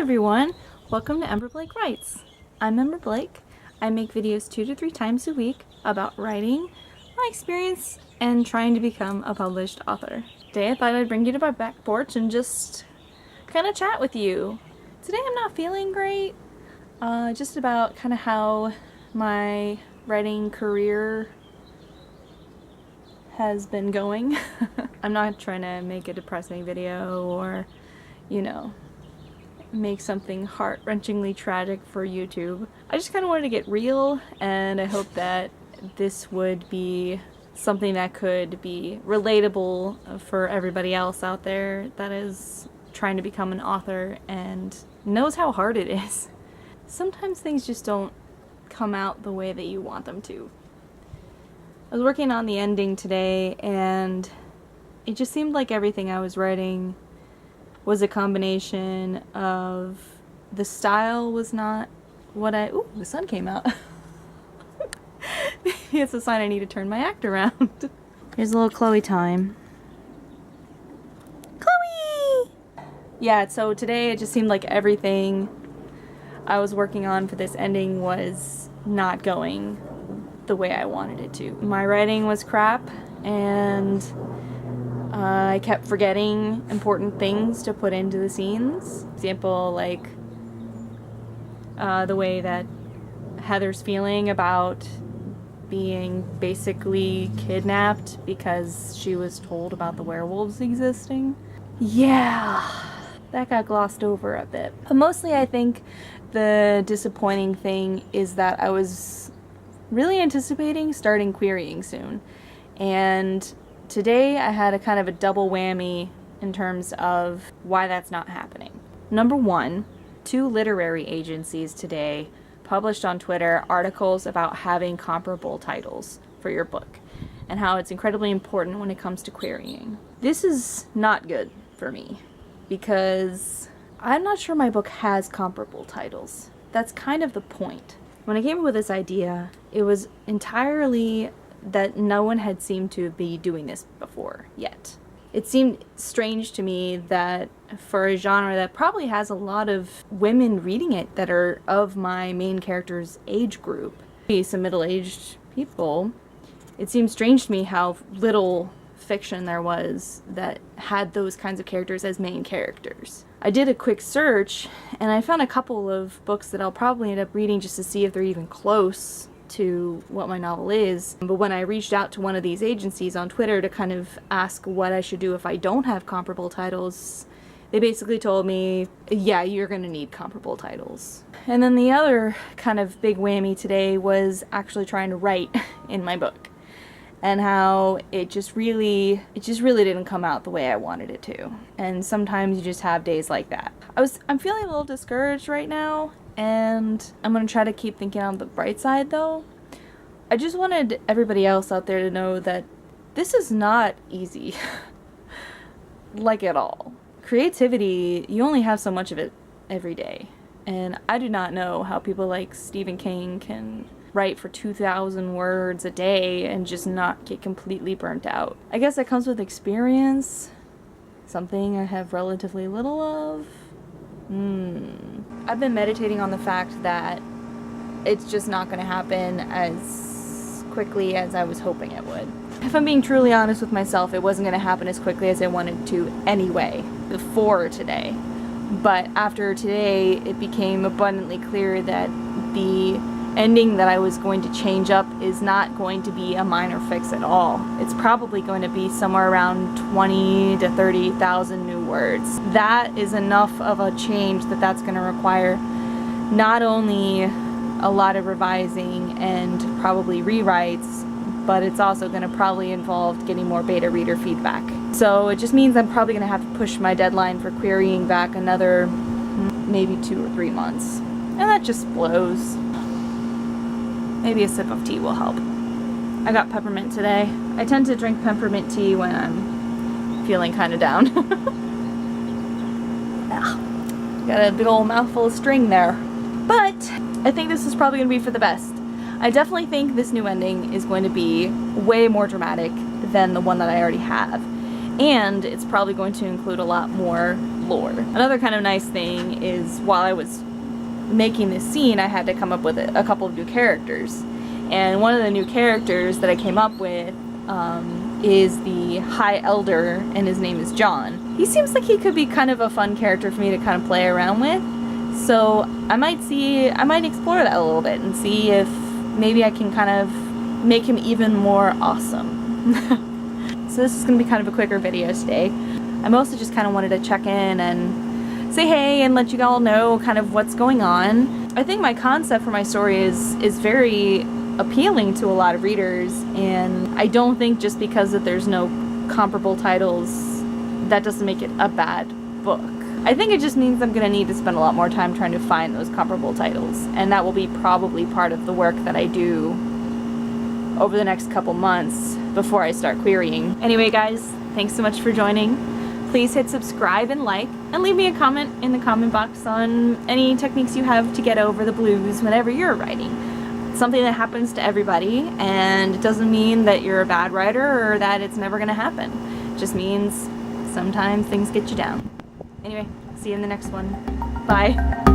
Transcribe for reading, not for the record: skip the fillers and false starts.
everyone! Welcome to Ember Blake Writes. I'm Ember Blake. I make videos 2 to 3 times a week about writing, my experience, and trying to become a published author. Today I thought I'd bring you to my back porch and just kind of chat with you. Today I'm not feeling great, just about kind of how my writing career has been going. I'm not trying to make a depressing video or, you know, make something heart-wrenchingly tragic for YouTube. I just kind of wanted to get real, and I hope that this would be something that could be relatable for everybody else out there that is trying to become an author and knows how hard it is. Sometimes things just don't come out the way that you want them to. I was working on the ending today, and it just seemed like everything I was writing was a combination of the style was not what ooh, the sun came out. Maybe it's a sign I need to turn my act around. Here's a little Chloe time. Chloe! Yeah, so today it just seemed like everything I was working on for this ending was not going the way I wanted it to. My writing was crap, and I kept forgetting important things to put into the scenes. Example, like the way that Heather's feeling about being basically kidnapped because she was told about the werewolves existing. Yeah, that got glossed over a bit. But mostly I think the disappointing thing is that I was really anticipating starting querying soon. And today I had a kind of a double whammy in terms of why that's not happening. Number one, 2 literary agencies today published on Twitter articles about having comparable titles for your book and how it's incredibly important when it comes to querying. This is not good for me because I'm not sure my book has comparable titles. That's kind of the point. When I came up with this idea, it was entirely that no one had seemed to be doing this before yet. It seemed strange to me that for a genre that probably has a lot of women reading it that are of my main character's age group, some middle-aged people, it seemed strange to me how little fiction there was that had those kinds of characters as main characters. I did a quick search and I found a couple of books that I'll probably end up reading just to see if they're even close to what my novel is. But when I reached out to one of these agencies on Twitter to kind of ask what I should do if I don't have comparable titles, they basically told me, yeah, you're gonna need comparable titles. And then the other kind of big whammy today was actually trying to write in my book, and how it just really didn't come out the way I wanted it to. And sometimes you just have days like that. I'm feeling a little discouraged right now, and I'm gonna try to keep thinking on the bright side though. I just wanted everybody else out there to know that this is not easy. Like at all. Creativity, you only have so much of it every day. And I do not know how people like Stephen King can write for 2,000 words a day and just not get completely burnt out. I guess that comes with experience, something I have relatively little of. I've been meditating on the fact that it's just not going to happen as quickly as I was hoping it would. If I'm being truly honest with myself, it wasn't going to happen as quickly as I wanted to anyway, before today. But after today, it became abundantly clear that the ending that I was going to change up is not going to be a minor fix at all. It's probably going to be somewhere around 20 to 30,000 new words. That is enough of a change that that's going to require not only a lot of revising and probably rewrites, but it's also going to probably involve getting more beta reader feedback. So it just means I'm probably going to have to push my deadline for querying back another maybe 2 or 3 months. And that just blows. Maybe a sip of tea will help. I got peppermint today. I tend to drink peppermint tea when I'm feeling kind of down. Got a big old mouthful of string there. But I think this is probably going to be for the best. I definitely think this new ending is going to be way more dramatic than the one that I already have. And it's probably going to include a lot more lore. Another kind of nice thing is while I was making this scene, I had to come up with a couple of new characters. And one of the new characters that I came up with is the High Elder, and his name is John. He seems like he could be kind of a fun character for me to kind of play around with. So I might explore that a little bit and see if maybe I can kind of make him even more awesome. So this is going to be kind of a quicker video today. I mostly just kind of wanted to check in and say hey and let you all know kind of what's going on. I think my concept for my story is very appealing to a lot of readers, and I don't think just because that there's no comparable titles, that doesn't make it a bad book. I think it just means I'm going to need to spend a lot more time trying to find those comparable titles, and that will be probably part of the work that I do over the next couple months before I start querying. Anyway guys, thanks so much for joining. Please hit subscribe and like, and leave me a comment in the comment box on any techniques you have to get over the blues whenever you're writing. It's something that happens to everybody, and it doesn't mean that you're a bad writer or that it's never going to happen. It just means sometimes things get you down. Anyway, see you in the next one. Bye.